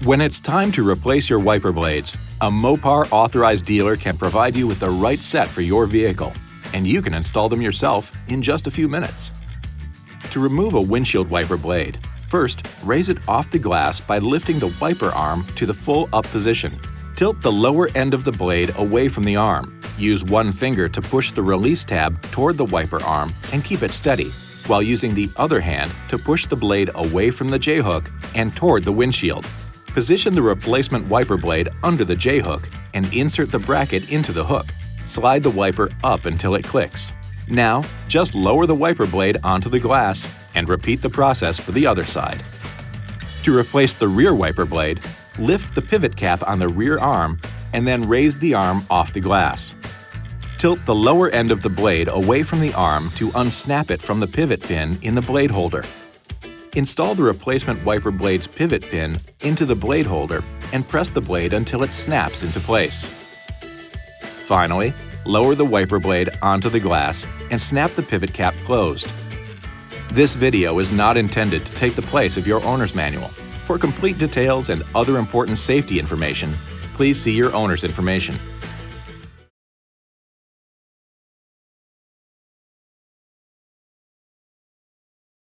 When it's time to replace your wiper blades, a Mopar authorized dealer can provide you with the right set for your vehicle, and you can install them yourself in just a few minutes. To remove a windshield wiper blade, first raise it off the glass by lifting the wiper arm to the full up position. Tilt the lower end of the blade away from the arm. Use one finger to push the release tab toward the wiper arm and keep it steady, while using the other hand to push the blade away from the J-hook and toward the windshield. Position the replacement wiper blade under the J-hook and insert the bracket into the hook. Slide the wiper up until it clicks. Now, just lower the wiper blade onto the glass and repeat the process for the other side. To replace the rear wiper blade, lift the pivot cap on the rear arm and then raise the arm off the glass. Tilt the lower end of the blade away from the arm to unsnap it from the pivot pin in the blade holder. Install the replacement wiper blade's pivot pin into the blade holder and press the blade until it snaps into place. Finally, lower the wiper blade onto the glass and snap the pivot cap closed. This video is not intended to take the place of your owner's manual. For complete details and other important safety information, please see your owner's information.